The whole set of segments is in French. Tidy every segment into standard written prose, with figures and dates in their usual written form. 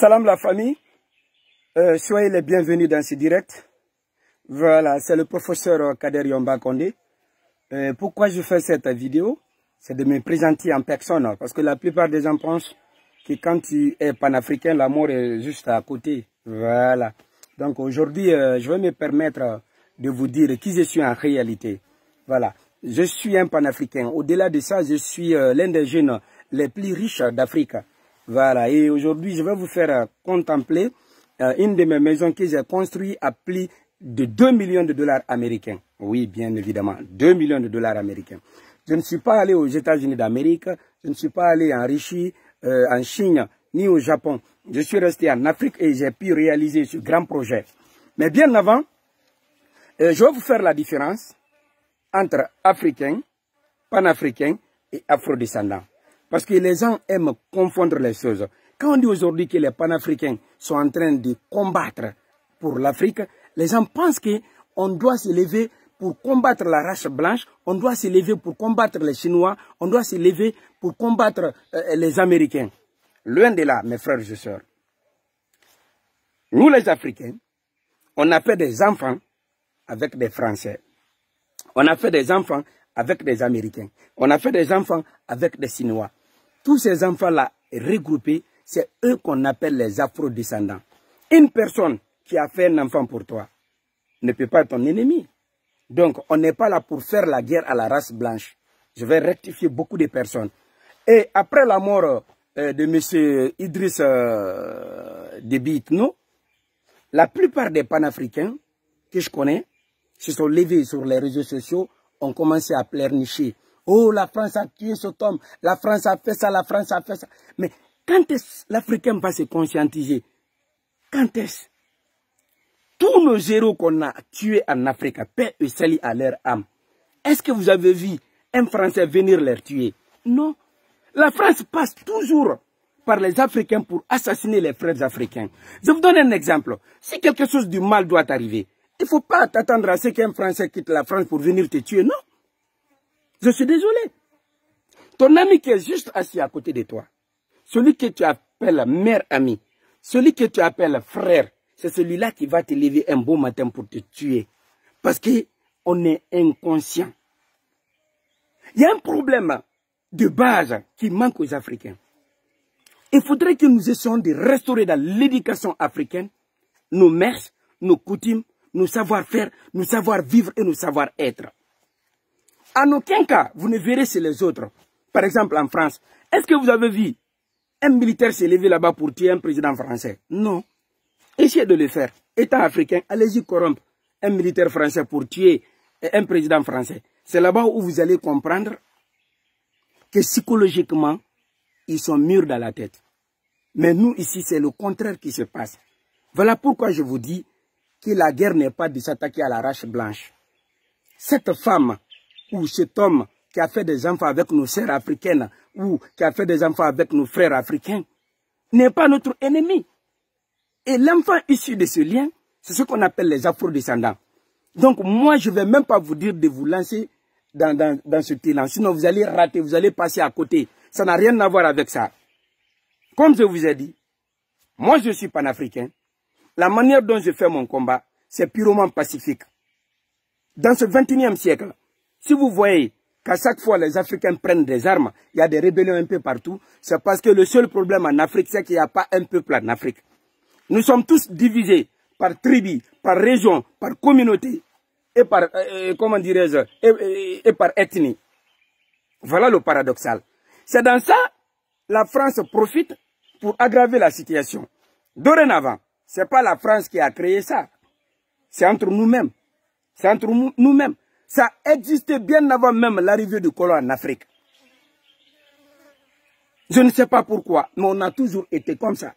Salam la famille, soyez les bienvenus dans ce direct. Voilà, c'est le professeur Kader Yomba Kondé. Pourquoi je fais cette vidéo? C'est de me présenter en personne, parce que la plupart des gens pensent que quand tu es panafricain, la mort est juste à côté. Voilà. Donc aujourd'hui, je vais me permettre de vous dire qui je suis en réalité. Voilà. Je suis un panafricain. Au-delà de ça, je suis l'un des jeunes les plus riches d'Afrique. Voilà. Et aujourd'hui, je vais vous faire contempler une de mes maisons que j'ai construite à plus de 2 millions de dollars américains. Oui, bien évidemment, 2 millions de dollars américains. Je ne suis pas allé aux États-Unis d'Amérique, je ne suis pas allé en Russie, en Chine, ni au Japon. Je suis resté en Afrique et j'ai pu réaliser ce grand projet. Mais bien avant, je vais vous faire la différence entre Africains, Panafricains et Afrodescendants. Parce que les gens aiment confondre les choses. Quand on dit aujourd'hui que les Panafricains sont en train de combattre pour l'Afrique, les gens pensent qu'on doit se lever pour combattre la race blanche, on doit se lever pour combattre les Chinois, on doit se lever pour combattre les Américains. Loin de là, mes frères et sœurs. Nous les Africains, on a fait des enfants avec des Français. On a fait des enfants avec des Américains. On a fait des enfants avec des Chinois. Tous ces enfants-là regroupés, c'est eux qu'on appelle les afrodescendants. Une personne qui a fait un enfant pour toi ne peut pas être ton ennemi. Donc, on n'est pas là pour faire la guerre à la race blanche. Je vais rectifier beaucoup de personnes. Et après la mort de M. Idriss Déby Itno, la plupart des panafricains que je connais se sont levés sur les réseaux sociaux, ont commencé à pleurnicher. Oh, la France a tué cet homme, la France a fait ça, la France a fait ça. Mais quand est-ce l'Africain va se conscientiser? Quand est-ce? Tous nos héros qu'on a tués en Afrique, paix et salut à leur âme. Est-ce que vous avez vu un Français venir les tuer? Non. La France passe toujours par les Africains pour assassiner les frères africains. Je vous donne un exemple. Si quelque chose du mal doit arriver, il ne faut pas t'attendre à ce qu'un Français quitte la France pour venir te tuer, non. Je suis désolé. Ton ami qui est juste assis à côté de toi, celui que tu appelles mère ami, celui que tu appelles frère, c'est celui-là qui va te lever un beau matin pour te tuer. Parce qu'on est inconscient. Il y a un problème de base qui manque aux Africains. Il faudrait que nous essayions de restaurer dans l'éducation africaine nos mœurs, nos coutumes, nos savoir-faire, nos savoir-vivre et nos savoir-être. En aucun cas, vous ne verrez chez les autres. Par exemple, en France, est-ce que vous avez vu un militaire se lever là-bas pour tuer un président français? Non. Essayez de le faire. Étant africain, allez-y corrompre un militaire français pour tuer un président français. C'est là-bas où vous allez comprendre que psychologiquement, ils sont mûrs dans la tête. Mais nous, ici, c'est le contraire qui se passe. Voilà pourquoi je vous dis que la guerre n'est pas de s'attaquer à la race blanche. Cette femme ou cet homme qui a fait des enfants avec nos sœurs africaines ou qui a fait des enfants avec nos frères africains n'est pas notre ennemi. Et l'enfant issu de ce lien, c'est ce qu'on appelle les afrodescendants. Donc moi, je ne vais même pas vous dire de vous lancer dans ce élan. Sinon, vous allez rater, vous allez passer à côté. Ça n'a rien à voir avec ça. Comme je vous ai dit, moi je suis panafricain. La manière dont je fais mon combat, c'est purement pacifique. Dans ce 21e siècle, si vous voyez qu'à chaque fois les Africains prennent des armes, il y a des rébellions un peu partout, c'est parce que le seul problème en Afrique, c'est qu'il n'y a pas un peuple en Afrique. Nous sommes tous divisés par tribus, par région, par communauté et par, comment dirais-je, et par ethnie. Voilà le paradoxal. C'est dans ça, la France profite pour aggraver la situation. Dorénavant, ce n'est pas la France qui a créé ça. C'est entre nous-mêmes. C'est entre nous-mêmes. Ça existait bien avant même l'arrivée du colon en Afrique. Je ne sais pas pourquoi, mais on a toujours été comme ça.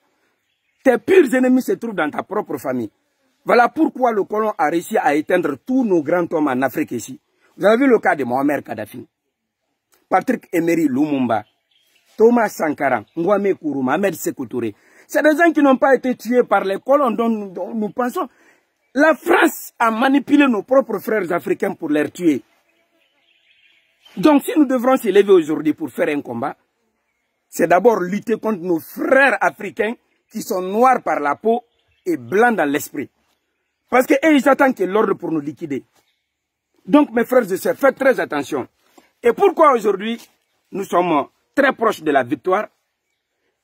Tes pires ennemis se trouvent dans ta propre famille. Voilà pourquoi le colon a réussi à éteindre tous nos grands hommes en Afrique ici. Vous avez vu le cas de Mohamed Kadhafi, Patrick Emery Lumumba, Thomas Sankara, Ngwame Nkrumah, Ahmed Sékou Touré. C'est des gens qui n'ont pas été tués par les colons dont nous pensons. La France a manipulé nos propres frères africains pour les tuer. Donc si nous devrons se lever aujourd'hui pour faire un combat, c'est d'abord lutter contre nos frères africains qui sont noirs par la peau et blancs dans l'esprit. Parce qu'ils ils attendent qu'il y ait l'ordre pour nous liquider. Donc, mes frères et sœurs, faites très attention. Et pourquoi aujourd'hui, nous sommes très proches de la victoire?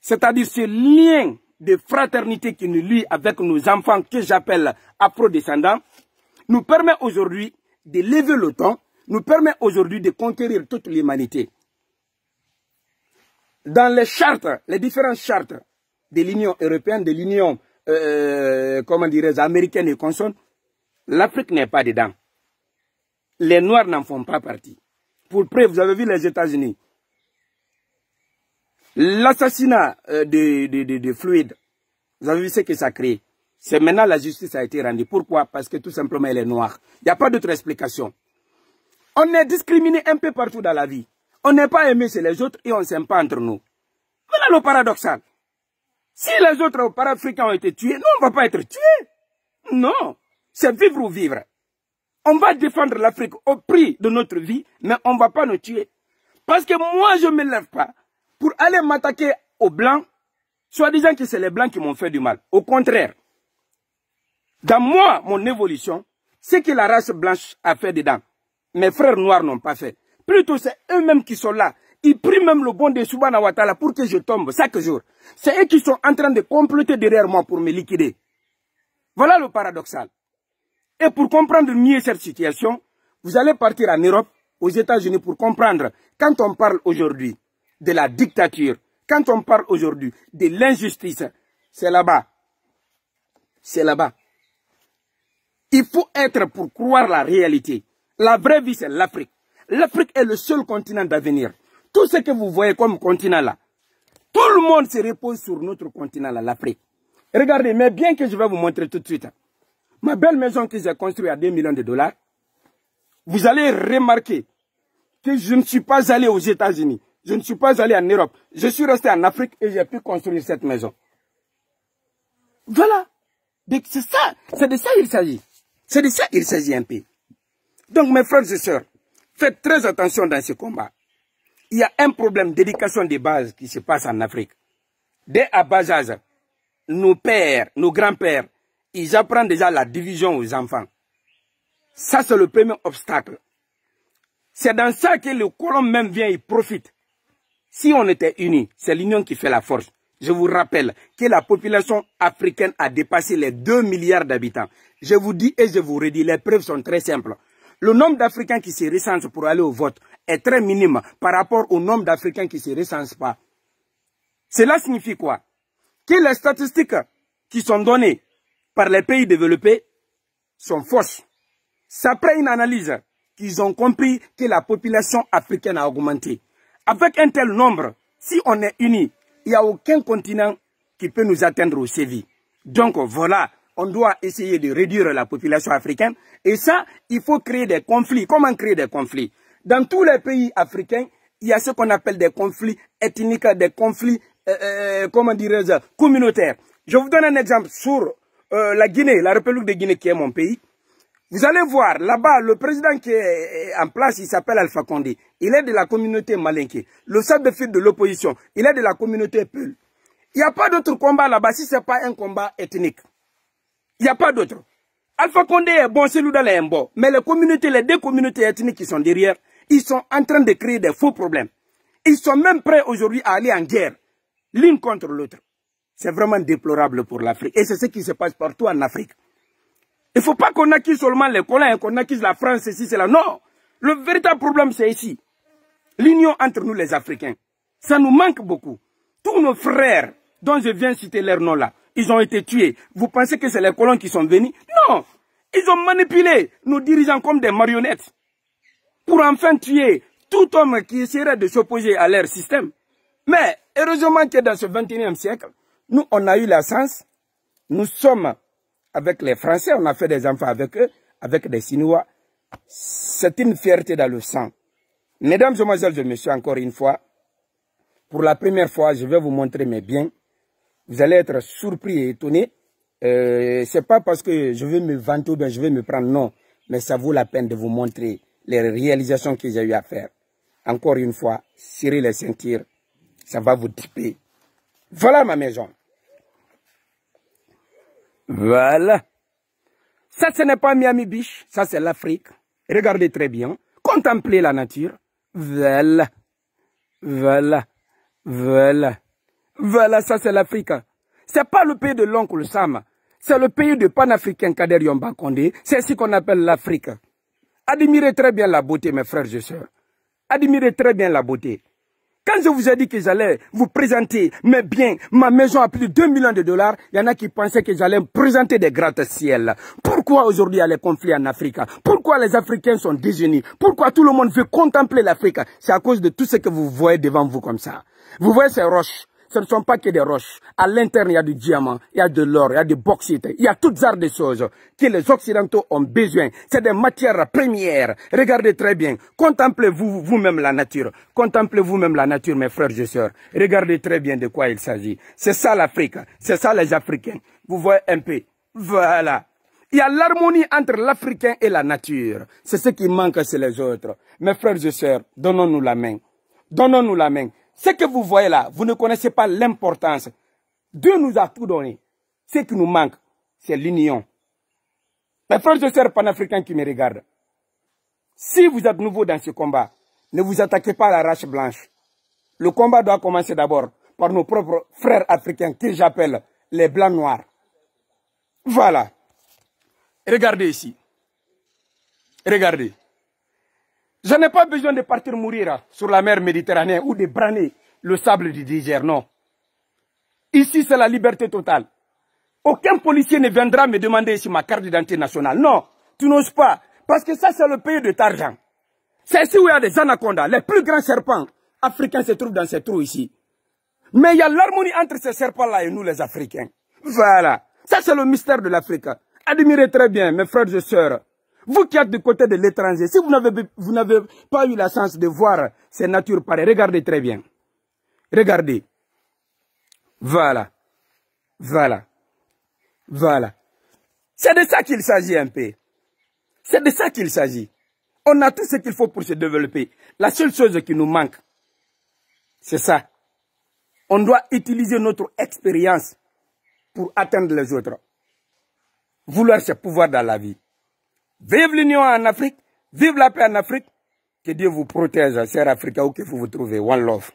C'est-à-dire ce lien de fraternité qui nous lie avec nos enfants, que j'appelle afro-descendants, nous permet aujourd'hui de lever le ton, nous permet aujourd'hui de conquérir toute l'humanité. Dans les chartes, les différentes chartes de l'Union européenne, de l'Union, comment dirais-je, américaine et consorts, l'Afrique n'est pas dedans. Les Noirs n'en font pas partie. Pour preuve, vous avez vu les États-Unis. L'assassinat de Floyd, vous avez vu ce que ça crée. C'est maintenant la justice a été rendue. Pourquoi? Parce que tout simplement elle est noire. Il n'y a pas d'autre explication. On est discriminé un peu partout dans la vie. On n'est pas aimé chez les autres et on ne s'aime pas entre nous. Voilà le paradoxal. Si les autres para-africains ont été tués, nous on ne va pas être tués. Non, c'est vivre ou vivre. On va défendre l'Afrique au prix de notre vie, mais on ne va pas nous tuer. Parce que moi je ne me lève pas pour aller m'attaquer aux Blancs, soit disant que c'est les Blancs qui m'ont fait du mal. Au contraire, dans moi, mon évolution, c'est que la race blanche a fait dedans. Mes frères noirs n'ont pas fait. Plutôt, c'est eux-mêmes qui sont là. Ils prient même le bon de Subhanahu wa Ta'ala pour que je tombe chaque jour. C'est eux qui sont en train de comploter derrière moi pour me liquider. Voilà le paradoxal. Et pour comprendre mieux cette situation, vous allez partir en Europe, aux États-Unis pour comprendre. Quand on parle aujourd'hui de la dictature, quand on parle aujourd'hui de l'injustice, c'est là-bas. C'est là-bas. Il faut être pour croire la réalité. La vraie vie, c'est l'Afrique. L'Afrique est le seul continent d'avenir. Tout ce que vous voyez comme continent là, tout le monde se repose sur notre continent là, l'Afrique. Regardez, mais bien que je vais vous montrer tout de suite, ma belle maison que j'ai construite à 2 millions de dollars, vous allez remarquer que je ne suis pas allé aux États-Unis, je ne suis pas allé en Europe, je suis resté en Afrique et j'ai pu construire cette maison. Voilà. C'est ça, c'est de ça qu'il s'agit. C'est de ça qu'il s'agit un peu. Donc mes frères et sœurs, faites très attention dans ce combat. Il y a un problème d'éducation de base qui se passe en Afrique. Dès à bas âge, nos pères, nos grands-pères, ils apprennent déjà la division aux enfants. Ça, c'est le premier obstacle. C'est dans ça que le colon même vient et profite. Si on était unis, c'est l'union qui fait la force. Je vous rappelle que la population africaine a dépassé les 2 milliards d'habitants. Je vous dis et je vous redis, les preuves sont très simples. Le nombre d'Africains qui se recensent pour aller au vote est très minime par rapport au nombre d'Africains qui ne se recensent pas. Cela signifie quoi? Que les statistiques qui sont données par les pays développés sont fausses. C'est après une analyse qu'ils ont compris que la population africaine a augmenté. Avec un tel nombre, si on est unis, il n'y a aucun continent qui peut nous atteindre au sévi. Donc voilà, on doit essayer de réduire la population africaine. Et ça, il faut créer des conflits. Comment créer des conflits? Dans tous les pays africains, il y a ce qu'on appelle des conflits ethniques, des conflits, comment dirais-je, communautaires. Je vous donne un exemple sur la Guinée, la République de Guinée qui est mon pays. Vous allez voir, là-bas, le président qui est en place, il s'appelle Alpha Condé. Il est de la communauté malinké. Le chef de file de l'opposition, il est de la communauté Peul. Il n'y a pas d'autre combat là-bas si ce n'est pas un combat ethnique. Il n'y a pas d'autre. Alpha Condé est bon, celui-là est bon. Mais les communautés, les deux communautés ethniques qui sont derrière, ils sont en train de créer des faux problèmes. Ils sont même prêts aujourd'hui à aller en guerre, l'une contre l'autre. C'est vraiment déplorable pour l'Afrique. Et c'est ce qui se passe partout en Afrique. Il ne faut pas qu'on accuse seulement les colons, qu'on accuse la France, ceci, cela. Non. Le véritable problème, c'est ici. L'union entre nous, les Africains. Ça nous manque beaucoup. Tous nos frères, dont je viens citer leur nom là, ils ont été tués. Vous pensez que c'est les colons qui sont venus? Non. Ils ont manipulé nos dirigeants comme des marionnettes. Pour enfin tuer tout homme qui essaierait de s'opposer à leur système. Mais, heureusement que dans ce 21e siècle, nous, on a eu la chance. Nous sommes avec les Français, on a fait des enfants avec eux, avec des Chinois. C'est une fierté dans le sang. Mesdames, Mademoiselles et Messieurs, encore une fois, pour la première fois, je vais vous montrer mes biens. Vous allez être surpris et étonnés. C'est pas parce que je veux me vanter ou bien je veux me prendre, non. Mais ça vaut la peine de vous montrer les réalisations que j'ai eu à faire. Encore une fois, serrez les ceintures, ça va vous triper. Voilà ma maison. Voilà. Ça, ce n'est pas Miami Beach. Ça, c'est l'Afrique. Regardez très bien. Contemplez la nature. Voilà. Voilà. Voilà. Voilà, ça, c'est l'Afrique. C'est pas le pays de l'oncle Sam. C'est le pays de panafricain Kader Yomba Condé. C'est ce qu'on appelle l'Afrique. Admirez très bien la beauté, mes frères et sœurs. Admirez très bien la beauté. Quand je vous ai dit que j'allais vous présenter mes biens, ma maison à plus de 2 millions de dollars, il y en a qui pensaient que j'allais me présenter des gratte-ciel. Pourquoi aujourd'hui il y a les conflits en Afrique? Pourquoi les Africains sont désunis? Pourquoi tout le monde veut contempler l'Afrique? C'est à cause de tout ce que vous voyez devant vous comme ça. Vous voyez ces roches? Ce ne sont pas que des roches. À l'interne, il y a du diamant, il y a de l'or, il y a du bauxite, il y a toutes sortes de choses que les Occidentaux ont besoin. C'est des matières premières. Regardez très bien. Contemplez-vous vous-même la nature. Contemplez vous-même la nature, mes frères et sœurs. Regardez très bien de quoi il s'agit. C'est ça l'Afrique. C'est ça les Africains. Vous voyez un peu. Voilà. Il y a l'harmonie entre l'Africain et la nature. C'est ce qui manque chez les autres. Mes frères et sœurs, donnons-nous la main. Donnons-nous la main. Ce que vous voyez là, vous ne connaissez pas l'importance. Dieu nous a tout donné. Ce qui nous manque, c'est l'union. Mes frères et sœurs panafricains qui me regardent, si vous êtes nouveau dans ce combat, ne vous attaquez pas à la race blanche. Le combat doit commencer d'abord par nos propres frères africains que j'appelle les blancs noirs. Voilà. Regardez ici. Regardez. Je n'ai pas besoin de partir mourir sur la mer Méditerranée ou de braner le sable du désert, non. Ici, c'est la liberté totale. Aucun policier ne viendra me demander si ma carte d'identité nationale. Non, tu n'oses pas. Parce que ça, c'est le pays de ton argent. C'est ici où il y a des anacondas. Les plus grands serpents africains se trouvent dans ces trous ici. Mais il y a l'harmonie entre ces serpents-là et nous, les Africains. Voilà. Ça, c'est le mystère de l'Afrique. Admirez très bien, mes frères et sœurs. Vous qui êtes du côté de l'étranger, si vous n'avez pas eu la chance de voir ces natures pareilles, regardez très bien. Regardez. Voilà. Voilà. Voilà. C'est de ça qu'il s'agit un peu. C'est de ça qu'il s'agit. On a tout ce qu'il faut pour se développer. La seule chose qui nous manque, c'est ça. On doit utiliser notre expérience pour atteindre les autres. Vouloir se pouvoir dans la vie. Vive l'union en Afrique, vive la paix en Afrique. Que Dieu vous protège, chers Africains, où que vous vous trouvez. One love.